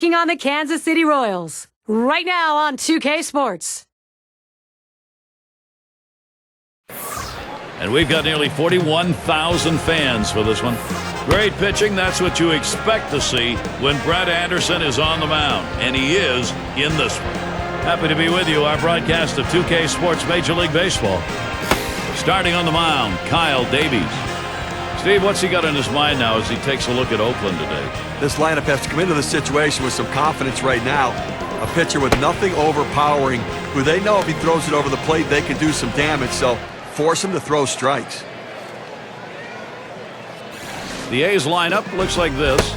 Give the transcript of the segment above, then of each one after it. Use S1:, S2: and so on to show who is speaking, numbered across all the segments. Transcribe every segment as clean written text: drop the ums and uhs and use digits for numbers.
S1: taking on the Kansas City Royals. Right now on 2K Sports.
S2: And we've got nearly 41,000 fans for this one. Great pitching, that's what you expect to see when Brett Anderson is on the mound. And he is in this one. Happy to be with you, our broadcast of 2K Sports Major League Baseball. Starting on the mound, Kyle Davies. Steve, what's he got in his mind now as he takes a look at Oakland today?
S3: This lineup has to come into the situation with some confidence right now. A pitcher with nothing overpowering, who they know if he throws it over the plate, they can do some damage, so force him to throw strikes.
S2: The A's lineup looks like this.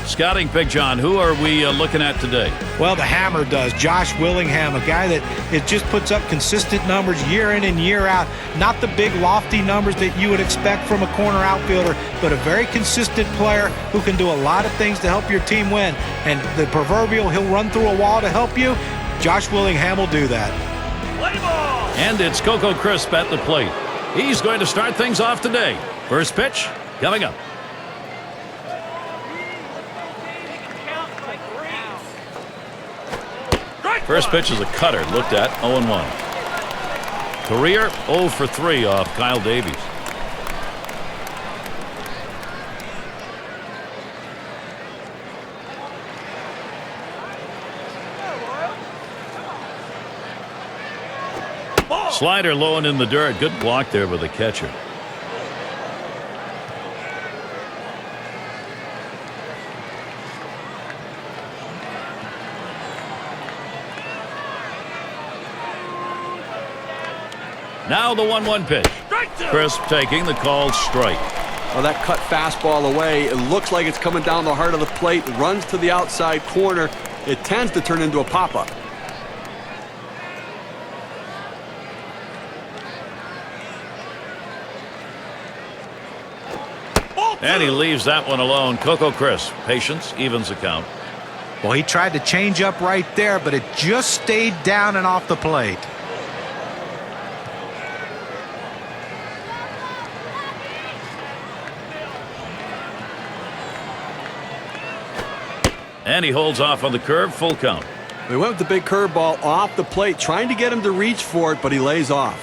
S2: Scouting pick, John, who are we looking at today?
S4: Well, the hammer does. Josh Willingham, a guy that it just puts up consistent numbers year in and year out. Not the big lofty numbers that you would expect from a corner outfielder, but a very consistent player who can do a lot of things to help your team win. And the proverbial he'll run through a wall to help you, Josh Willingham will do that.
S2: Play ball! And it's Coco Crisp at the plate. He's going to start things off today. First pitch coming up. First pitch is a cutter, looked at 0-1. Career 0 for 3 off Kyle Davies. Slider low and in the dirt. Good block there by the catcher. Now the 1-1 pitch. Crisp taking the called strike.
S3: Well, that cut fastball away. It looks like it's coming down the heart of the plate. Runs to the outside corner. It tends to turn into a pop-up.
S2: And he leaves that one alone. Coco Crisp. Patience evens the count.
S4: Well, he tried to change up right there, but it just stayed down and off the plate.
S2: And he holds off on the curve, full count.
S3: We went with the big curveball off the plate, trying to get him to reach for it, but he lays off.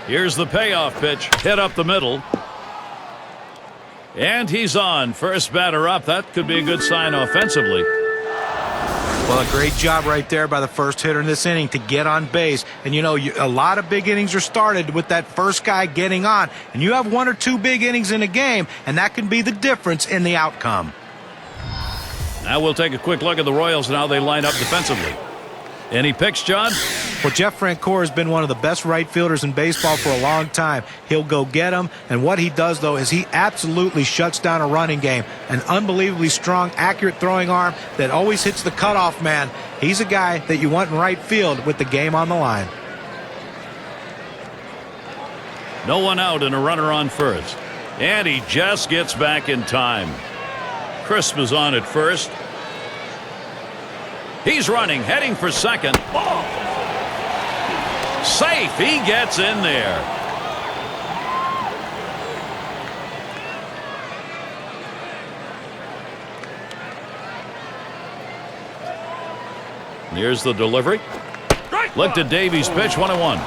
S2: Here's the payoff pitch, hit up the middle. And he's on. First batter up. That could be a good sign offensively.
S4: Well, a great job right there by the first hitter in this inning to get on base. And, you know, a lot of big innings are started with that first guy getting on. And you have 1 or 2 big innings in a game, and that can be the difference in the outcome.
S2: Now we'll take a quick look at the Royals and how they line up defensively. Any picks, John?
S4: Well, Jeff Francoeur has been one of the best right fielders in baseball for a long time. He'll go get him, and what he does, though, is he absolutely shuts down a running game. An unbelievably strong, accurate throwing arm that always hits the cutoff man. He's a guy that you want in right field with the game on the line.
S2: No one out and a runner on first. And he just gets back in time. Crisp is on at first. He's running, heading for second. Safe. He gets in there. Here's the delivery. Looked at Davies' pitch, 1-1.
S3: Well,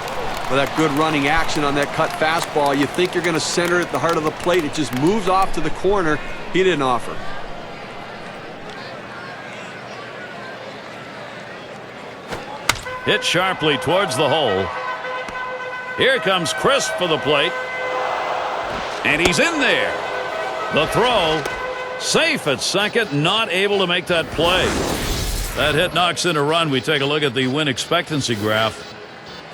S3: that good running action on that cut fastball, you think you're going to center it at the heart of the plate. It just moves off to the corner. He didn't offer.
S2: Hit sharply towards the hole. Here comes Crisp for the plate. And he's in there. The throw. Safe at second. Not able to make that play. That hit knocks in a run. We take a look at the win expectancy graph.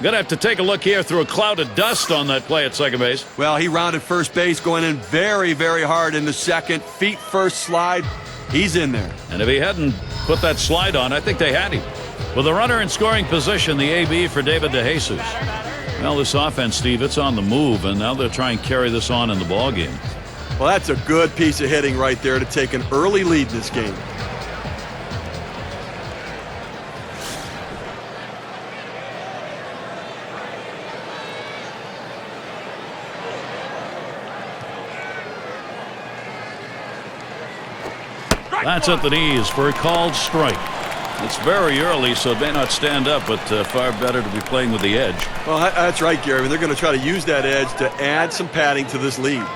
S2: Going to have to take a look here through a cloud of dust on that play at second base.
S3: Well, he rounded first base, going in very, very hard into second. Feet first slide. He's in there.
S2: And if he hadn't put that slide on, I think they had him. With a runner in scoring position, the AB for David DeJesus. Well, this offense, Steve, it's on the move, and now they're trying to carry this on in the ballgame.
S3: Well, that's a good piece of hitting right there to take an early lead in this game.
S2: That's at the knees for a called strike. It's very early, so it may not stand up, but far better to be playing with the edge.
S3: Well, that's right, Gary. I mean, they're going to try to use that edge to add some padding to this lead.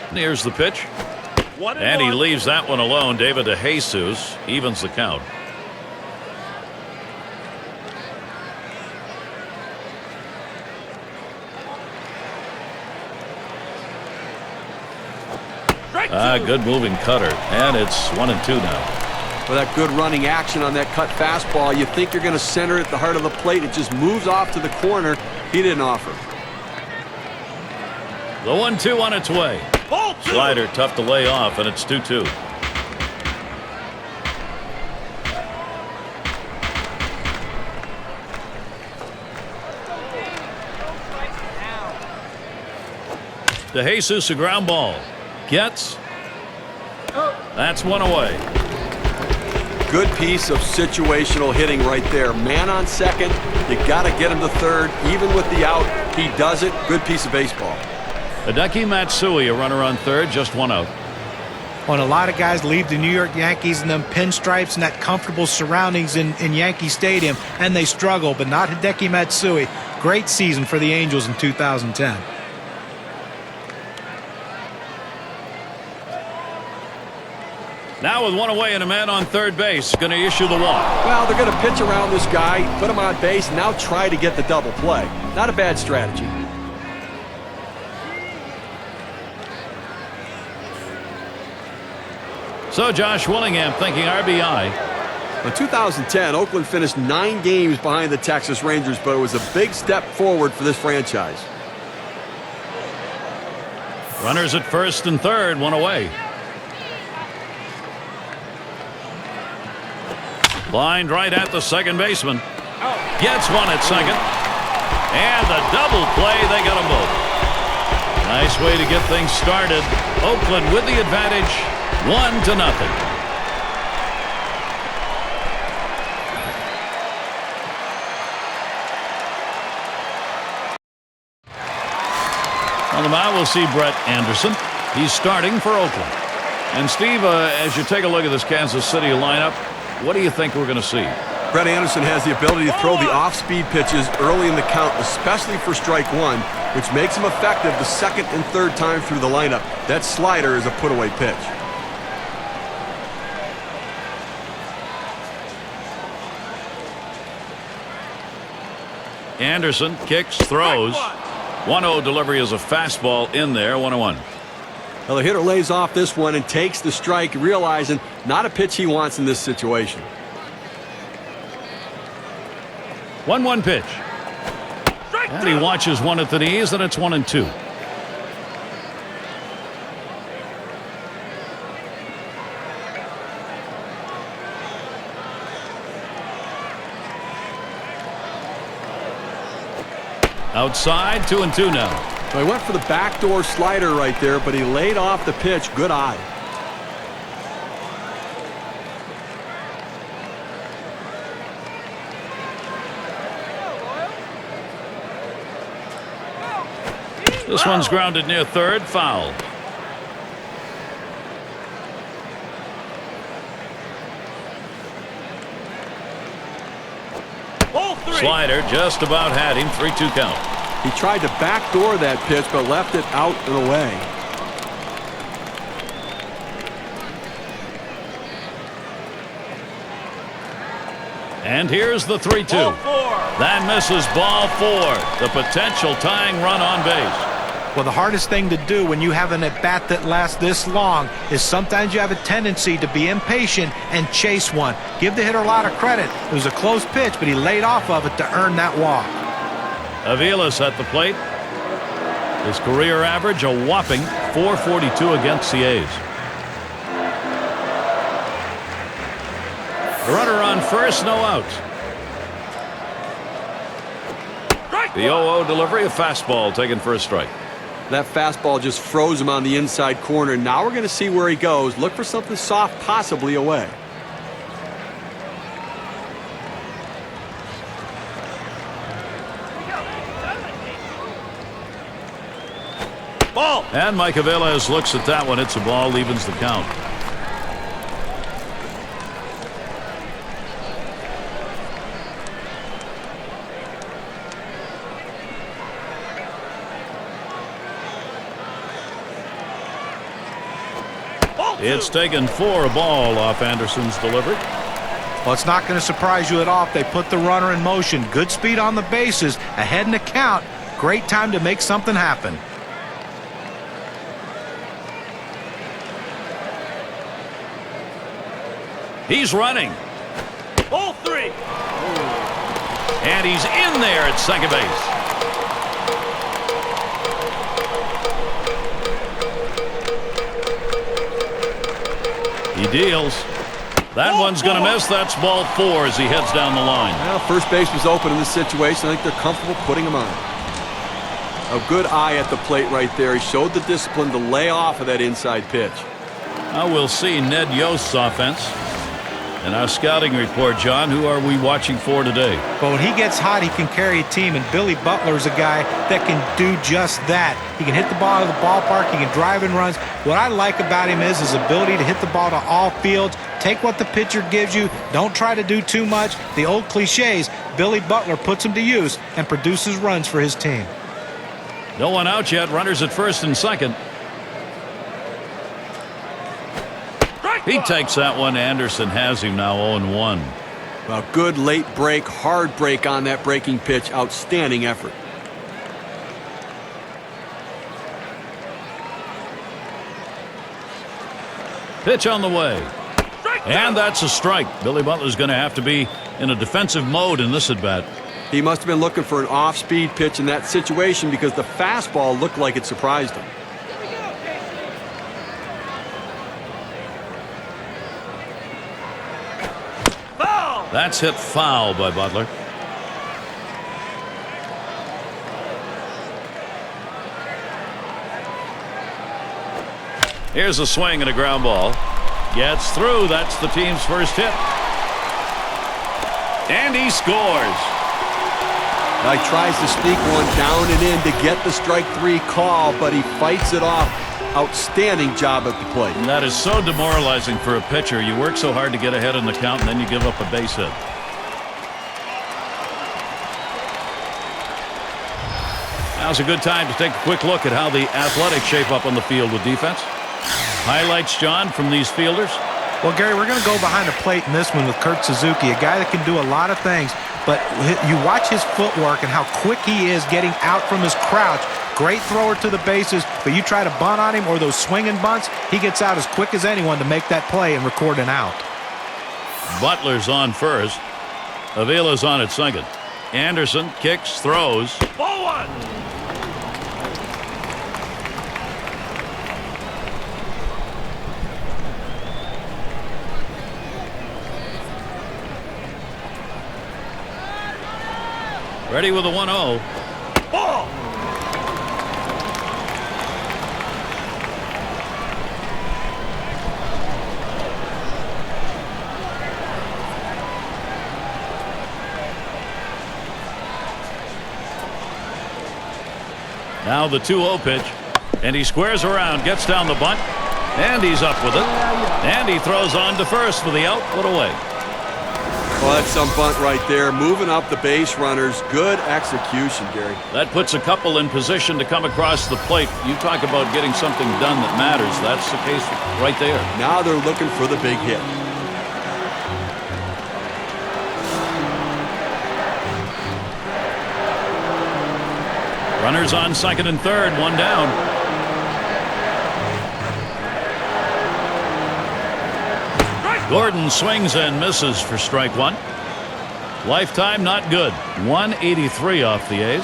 S2: And here's the pitch. And he leaves that one alone. David DeJesus evens the count. Good moving cutter, and it's 1-2 now.
S3: With that good running action on that cut fastball, you think you're going to center it at the heart of the plate. It just moves off to the corner. He didn't offer.
S2: The 1-2 on its way. Slider tough to lay off, and it's 2-2. DeJesus, a ground ball. Gets. That's one away.
S3: Good piece of situational hitting right there. Man on second. You got to get him to third. Even with the out, he does it. Good piece of baseball.
S2: Hideki Matsui, a runner on third, just one out.
S4: When a lot of guys leave the New York Yankees in them pinstripes and that comfortable surroundings in Yankee Stadium, and they struggle, but not Hideki Matsui. Great season for the Angels in 2010.
S2: Now with one away and a man on third base, going to issue the walk.
S3: Well, they're going to pitch around this guy, put him on base, and now try to get the double play. Not a bad strategy.
S2: So Josh Willingham thinking RBI.
S3: In 2010, Oakland finished 9 games behind the Texas Rangers, but it was a big step forward for this franchise.
S2: Runners at first and third, one away. Lined right at the second baseman. Gets one at second. And the double play, they got them both. Nice way to get things started. Oakland with the advantage, 1-0. On the mound, we'll see Brett Anderson. He's starting for Oakland. And Steve, as you take a look at this Kansas City lineup, what do you think we're going to see?
S3: Brett Anderson has the ability to throw the off-speed pitches early in the count, especially for strike one, which makes him effective the second and third time through the lineup. That slider is a put-away pitch.
S2: Anderson kicks, throws. 1-0 delivery is a fastball in there, 1-1.
S3: Well, the hitter lays off this one and takes the strike, realizing not a pitch he wants in this situation.
S2: 1-1 pitch. And he watches one at the knees, and it's 1-2. Outside, 2-2 now.
S3: So he went for the backdoor slider right there, but he laid off the pitch. Good eye.
S2: This one's grounded near third, foul. Slider just about had him, 3-2 count.
S3: He tried to backdoor that pitch, but left it out and away.
S2: And here's the 3-2. That misses ball 4. The potential tying run on base.
S4: Well, the hardest thing to do when you have an at-bat that lasts this long is sometimes you have a tendency to be impatient and chase one. Give the hitter a lot of credit. It was a close pitch, but he laid off of it to earn that walk.
S2: Aviles at the plate. His career average, a whopping .442 against the A's. The runner on first, no outs. The 0-0 delivery, a fastball taken for a strike.
S3: That fastball just froze him on the inside corner. Now we're going to see where he goes. Look for something soft, possibly away. Ball.
S2: And Mike Aviles looks at that one. It's a ball, evens the count. It's taken 4 a ball off Anderson's delivery.
S4: Well, it's not going to surprise you at all if they put the runner in motion. Good speed on the bases, ahead in the count. Great time to make something happen.
S2: He's running.
S3: Ball 3.
S2: And he's in there at second base. He deals. That one's going to miss. That's ball 4 as he heads down the line.
S3: Well, first base was open in this situation. I think they're comfortable putting him on. A good eye at the plate right there. He showed the discipline to lay off of that inside pitch.
S2: Now we'll see Ned Yost's offense. In our scouting report, John, who are we watching for today?
S4: But when he gets hot, he can carry a team, and Billy Butler's a guy that can do just that. He can hit the ball out of the ballpark. He can drive and runs. What I like about him is his ability to hit the ball to all fields. Take what the pitcher gives you. Don't try to do too much. The old cliches, Billy Butler puts them to use and produces runs for his team.
S2: No one out yet. Runners at first and second. He takes that one. Anderson has him now 0-1.
S3: Well, good late break, hard break on that breaking pitch. Outstanding effort.
S2: Pitch on the way. And that's a strike. Billy Butler's going to have to be in a defensive mode in this at-bat.
S3: He must have been looking for an off-speed pitch in that situation because the fastball looked like it surprised him.
S2: That's hit foul by Butler. Here's a swing and a ground ball. Gets through. That's the team's first hit. And he scores.
S3: Now he tries to sneak one down and in to get the strike 3 call, but he fights it off. Outstanding job at the plate.
S2: And that is so demoralizing for a pitcher. You work so hard to get ahead in the count, and then you give up a base hit. Now's a good time to take a quick look at how the Athletics shape up on the field with defense. Highlights, John, from these fielders.
S4: Well, Gary, we're going to go behind the plate in this one with Kurt Suzuki, a guy that can do a lot of things. But you watch his footwork and how quick he is getting out from his crouch. Great thrower to the bases, but you try to bunt on him or those swinging bunts, he gets out as quick as anyone to make that play and record an out.
S2: Butler's on first. Avila's on at second. Anderson kicks, throws.
S3: Ball 1.
S2: Ready with a 1-0.
S3: Ball.
S2: Now the 2-0 pitch. And he squares around, gets down the bunt, and he's up with it. And he throws on to first for the out. Put away.
S3: Well, that's some bunt right there. Moving up the base runners. Good execution, Gary.
S2: That puts a couple in position to come across the plate. You talk about getting something done that matters. That's the case right there.
S3: Now they're looking for the big hit.
S2: Runners on second and third, one down. Gordon swings and misses for strike 1. Lifetime not good. 183 off the A's.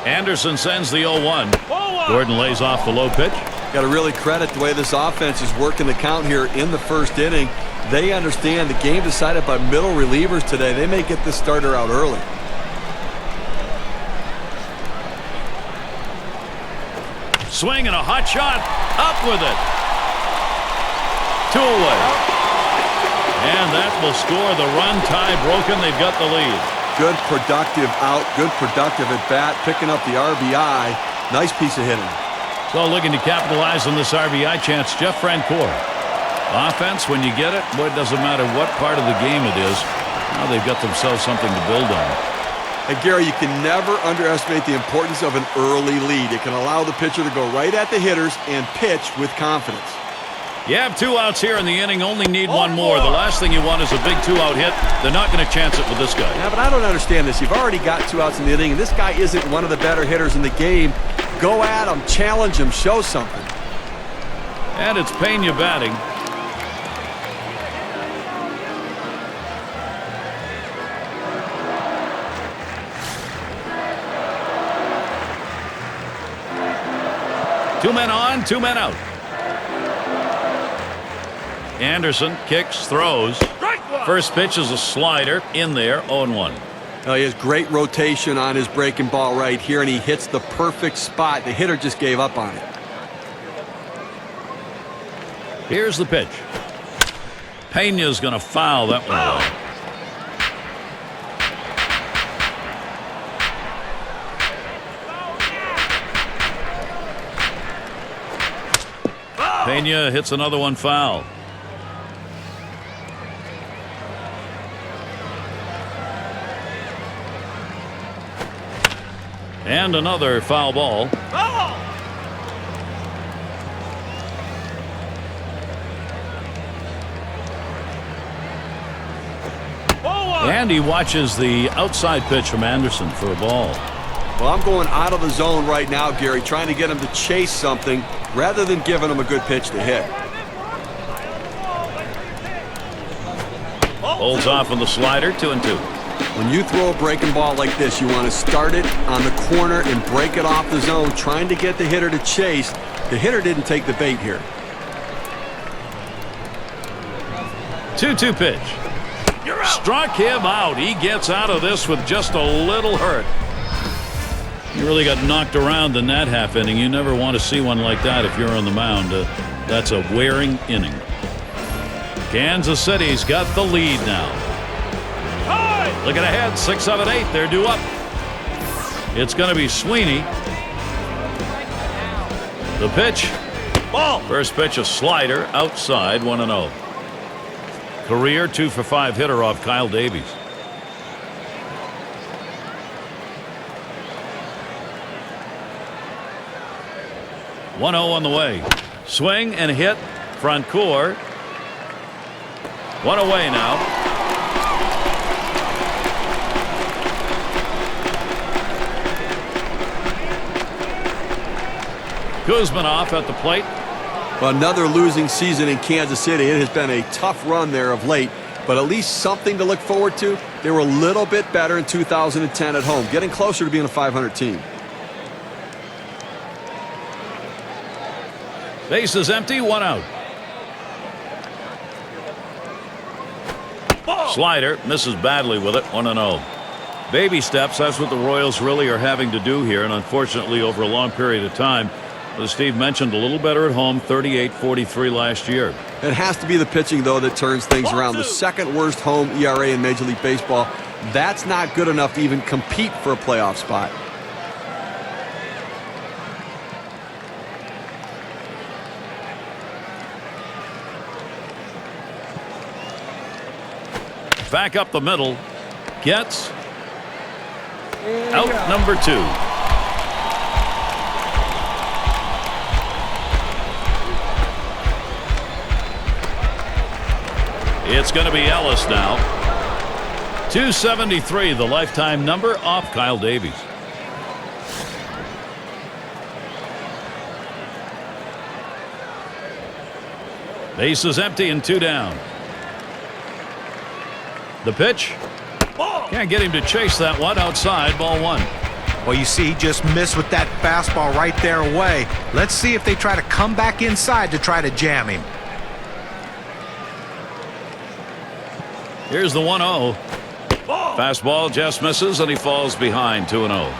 S2: Anderson sends the 0-1. Gordon lays off the low pitch.
S3: Got to really credit the way this offense is working the count here in the first inning. They understand the game decided by middle relievers today. They may get this starter out early.
S2: Swing and a hot shot. Up with it. 2 away. And that will score the run. Tie broken. They've got the lead.
S3: Good productive out, good productive at bat, picking up the RBI. Nice piece of hitting.
S2: So looking to capitalize on this RBI chance, Jeff Francoeur. Offense, when you get it, boy, it doesn't matter what part of the game it is. Now they've got themselves something to build on.
S3: And Gary, you can never underestimate the importance of an early lead. It can allow the pitcher to go right at the hitters and pitch with confidence.
S2: You have 2 outs here in the inning, only need 1 more. The last thing you want is a big 2-out hit. They're not going to chance it with this guy.
S3: Yeah, but I don't understand this. You've already got 2 outs in the inning, and this guy isn't one of the better hitters in the game. Go at him, challenge him, show something.
S2: And it's Pena batting. Two men on, 2 men out. Anderson kicks, throws. First pitch is a slider in there, 0-1.
S3: He has great rotation on his breaking ball right here, and he hits the perfect spot. The hitter just gave up on it.
S2: Here's the pitch. Pena's going to foul that one away. Pena hits another one foul. And another foul ball. And he watches the outside pitch from Anderson for a ball.
S3: Well, I'm going out of the zone right now, Gary, trying to get him to chase something rather than giving him a good pitch to hit.
S2: Holds off on the slider, 2-2.
S3: When you throw a breaking ball like this, you want to start it on the corner and break it off the zone, trying to get the hitter to chase. The hitter didn't take the bait here.
S2: 2-2 pitch. Struck him out. He gets out of this with just a little hurt. He really got knocked around in that half inning. You never want to see one like that if you're on the mound. That's a wearing inning. Kansas City's got the lead now. Looking ahead, 6, 7, 8. They're due up. It's going to be Sweeney. The pitch. Ball. First pitch, a slider outside, 1-0. Career 2-for-5 hitter off Kyle Davies. One 0 on the way. Swing and hit. Francoeur. One away now. Kuzminoff at the plate.
S3: Another losing season in Kansas City. It has been a tough run there of late, but at least something to look forward to. They were a little bit better in 2010 at home, getting closer to being a 500 team.
S2: Base is empty, 1 out. Slider misses badly with it, 1-0. Baby steps, that's what the Royals really are having to do here, and unfortunately over a long period of time. As Steve mentioned, a little better at home, 38-43 last year.
S3: It has to be the pitching, though, that turns things around. The second worst home ERA in Major League Baseball. That's not good enough to even compete for a playoff spot.
S2: Back up the middle. Gets out number 2. It's going to be Ellis now. 273, the lifetime number off Kyle Davies. Base is empty and 2 down. The pitch. Can't get him to chase that one outside, ball 1.
S4: Well, you see, he just missed with that fastball right there away. Let's see if they try to come back inside to try to jam him.
S2: Here's the 1-0. Fastball just misses, and he falls behind 2-0.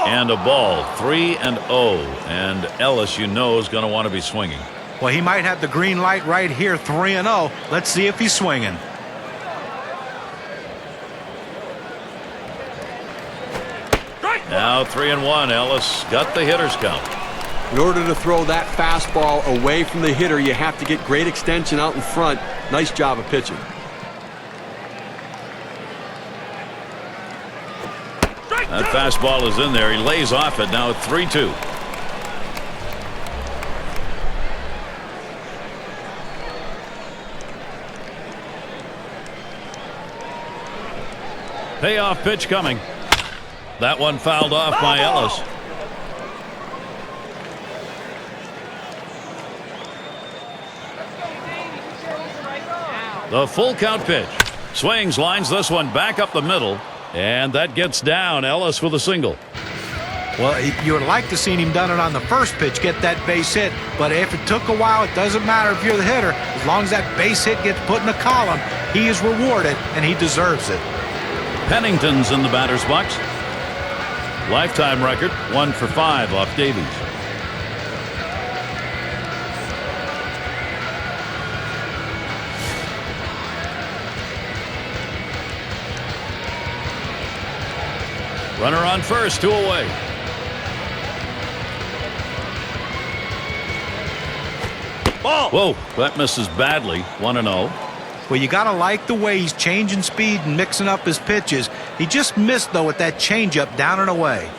S2: And a ball, 3-0. And Ellis, you know, is going to want to be swinging.
S4: Well, he might have the green light right here, 3-0. Let's see if he's swinging.
S2: Now 3-1. Ellis got the hitter's count.
S3: In order to throw that fastball away from the hitter, you have to get great extension out in front. Nice job of pitching.
S2: That fastball is in there. He lays off it. Now 3-2. Payoff pitch coming. That one fouled off by Ellis. The full count pitch. Swings, lines this one back up the middle. And that gets down. Ellis with a single.
S4: Well, you would like to see him done it on the first pitch, get that base hit. But if it took a while, it doesn't matter if you're the hitter. As long as that base hit gets put in the column, he is rewarded, and he deserves it.
S2: Pennington's in the batter's box. Lifetime record, 1 for 5 off Davies. Runner on first, 2 away.
S3: Ball.
S2: Whoa, that misses badly. 1-0.
S4: Well, you got to like the way he's changing speed and mixing up his pitches. He just missed, though, with that changeup down and away.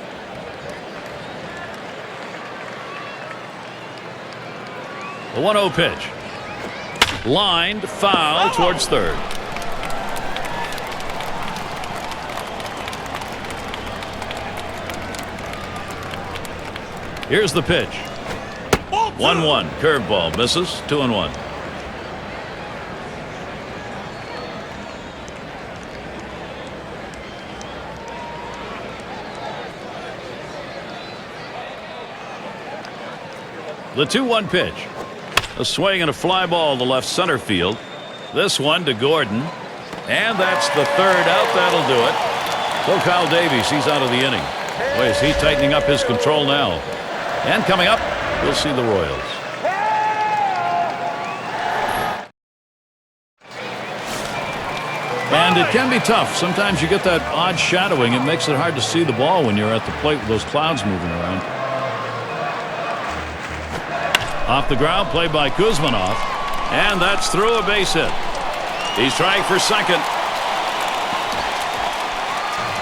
S2: The 1-0 pitch. Lined, foul towards third. Here's the pitch. 1-1. Curveball misses. 2-1. The 2-1 pitch. A swing and a fly ball to left center field. This one to Gordon. And that's the third out. That'll do it. So Kyle Davies, he's out of the inning. Boy, is he tightening up his control now. And coming up, we'll see the Royals. And it can be tough. Sometimes you get that odd shadowing. It makes it hard to see the ball when you're at the plate with those clouds moving around. Off the ground, played by Kuzmanov. And that's through a base hit. He's trying for second.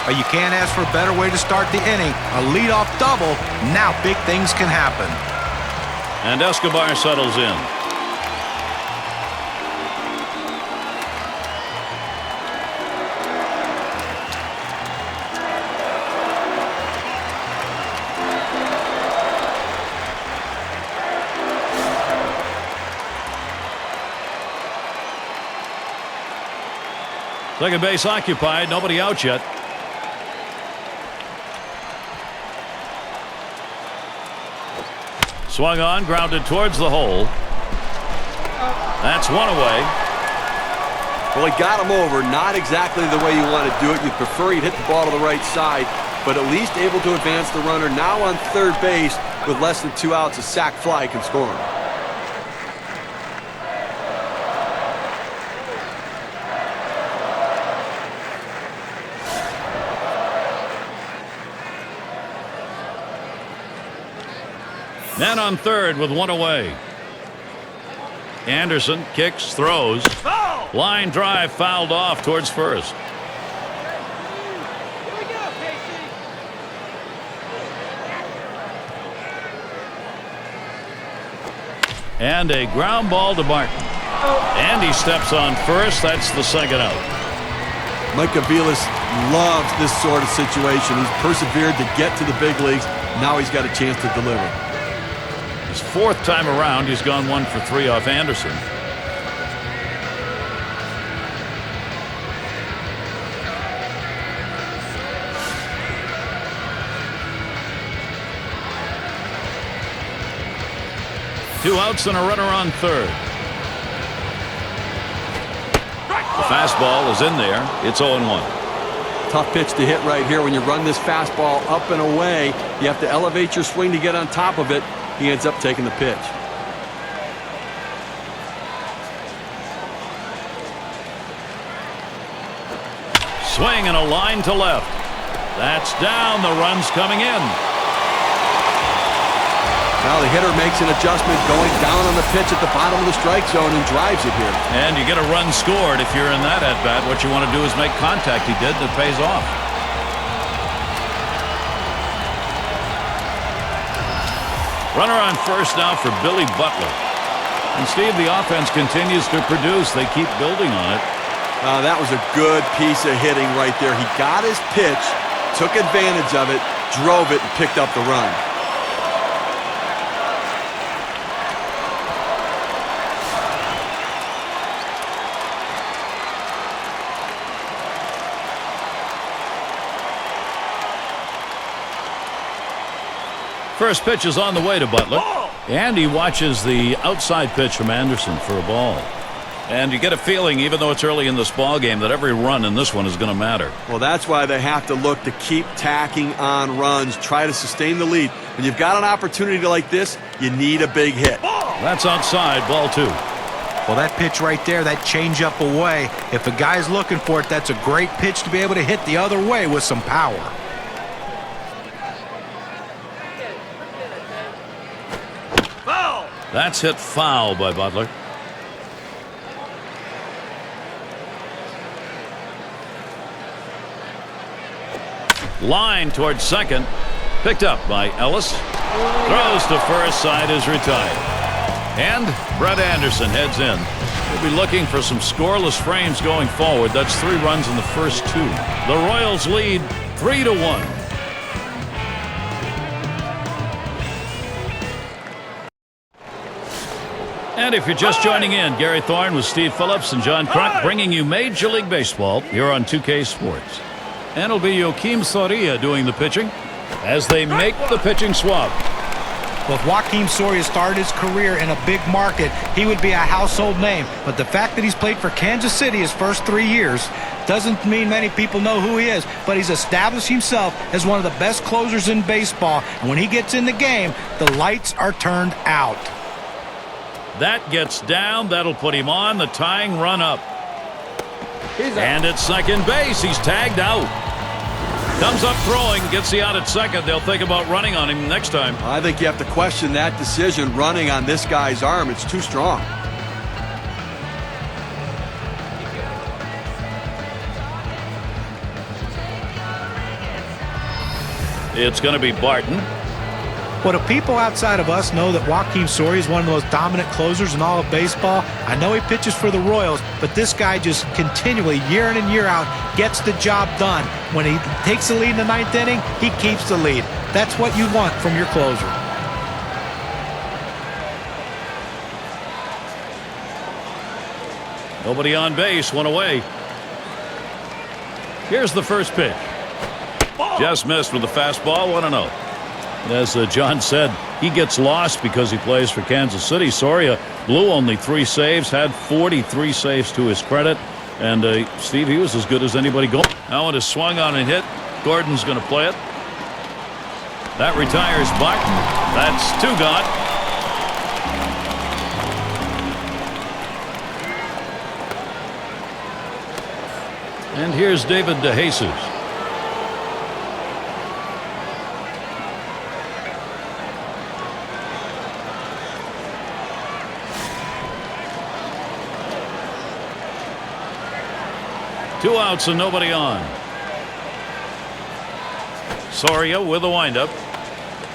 S4: You can't ask for a better way to start the inning. A leadoff double. Now big things can happen.
S2: And Escobar settles in. Second base occupied. Nobody out yet. Swung on, grounded towards the hole. That's one away.
S3: Well, he got him over. Not exactly the way you want to do it. You'd prefer he'd hit the ball to the right side, but at least able to advance the runner. Now on third base with less than 2 outs, a sac fly can score him.
S2: Man on third with 1 away. Anderson kicks, throws. Line drive fouled off towards first. And a ground ball to Martin. And he steps on first. That's the second out.
S3: Mike Aviles loves this sort of situation. He's persevered to get to the big leagues. Now he's got a chance to deliver.
S2: His 4th time around, he's gone 1 for 3 off Anderson. Two outs and a runner on third. The fastball is in there. It's 0-1.
S3: Tough pitch to hit right here. When you run this fastball up and away, you have to elevate your swing to get on top of it. He ends up taking the pitch.
S2: Swing and a line to left. That's down. The run's coming in.
S3: Now the hitter makes an adjustment, going down on the pitch at the bottom of the strike zone and drives it here.
S2: And you get a run scored if you're in that at-bat. What you want to do is make contact. He did. That pays off. Runner on first now for Billy Butler. And Steve, the offense continues to produce. They keep building on it.
S3: That was a good piece of hitting right there. He got his pitch, took advantage of it, drove it, and picked up the run.
S2: First pitch is on the way to Butler. And he watches the outside pitch from Anderson for a ball. And you get a feeling, even though it's early in this ball game, that every run in this one is going to matter.
S3: Well, that's why they have to look to keep tacking on runs, try to sustain the lead. When you've got an opportunity like this, you need a big hit.
S2: That's outside, ball 2.
S4: Well, that pitch right there, that changeup away, if a guy's looking for it, that's a great pitch to be able to hit the other way with some power.
S2: That's hit foul by Butler. Line towards second. Picked up by Ellis. Throws to first, side is retired. And Brett Anderson heads in. We'll be looking for some scoreless frames going forward. That's 3 runs in the first 2. The Royals lead 3-1. And if you're just joining in, Gary Thorne with Steve Phillips and John Crunk bringing you Major League Baseball here on 2K Sports. And it'll be Joakim Soria doing the pitching as they make the pitching swap.
S4: Well, if Joakim Soria started his career in a big market, he would be a household name. But the fact that he's played for Kansas City his first 3 years doesn't mean many people know who he is. But he's established himself as one of the best closers in baseball. And when he gets in the game, the lights are turned out.
S2: That gets down. That'll put him on the tying run up. And at second base, he's tagged out. Comes up throwing, gets the out at second. They'll think about running on him next time.
S3: I think you have to question that decision, running on this guy's arm. It's too strong.
S2: It's going to be Barton.
S4: Well, the people outside of us know that Joakim Soria is one of the most dominant closers in all of baseball. I know he pitches for the Royals, but this guy just continually, year in and year out, gets the job done. When he takes the lead in the 9th inning, he keeps the lead. That's what you want from your closer.
S2: Nobody on base, one away. Here's the first pitch. Just missed with the fastball, 1-0. As John said, he gets lost because he plays for Kansas City. Soria blew only 3 saves, had 43 saves to his credit. And Steve, he was as good as anybody going. Now it is swung on and hit. Gordon's going to play it. That retires Barton. That's 2 gone. And here's David DeJesus. Two outs and nobody on. Soria with a windup.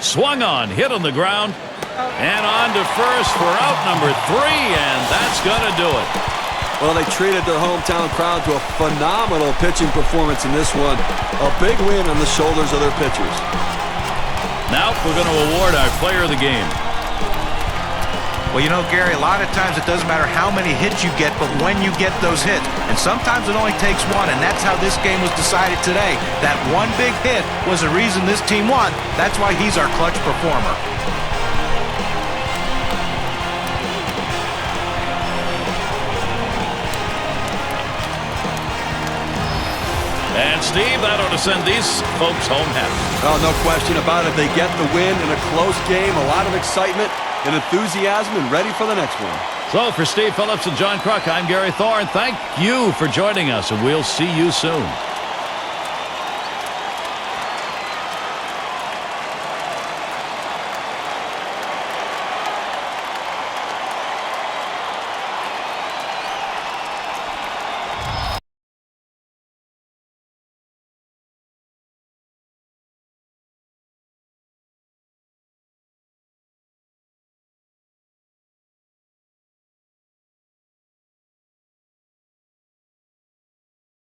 S2: Swung on, hit on the ground, and on to first for out number 3, and that's going to do it.
S3: Well, they treated their hometown crowd to a phenomenal pitching performance in this one. A big win on the shoulders of their pitchers.
S2: Now we're going to award our player of the game.
S4: Well, you know, Gary, a lot of times it doesn't matter how many hits you get, but when you get those hits. And sometimes it only takes one, and that's how this game was decided today. That one big hit was the reason this team won. That's why he's our clutch performer.
S2: And, Steve, that ought to send these folks home happy.
S3: Oh, no question about it. They get the win in a close game, a lot of excitement and enthusiasm, and ready for the next one.
S2: So, for Steve Phillips and John Kruk, I'm Gary Thorne. Thank you for joining us, and we'll see you soon.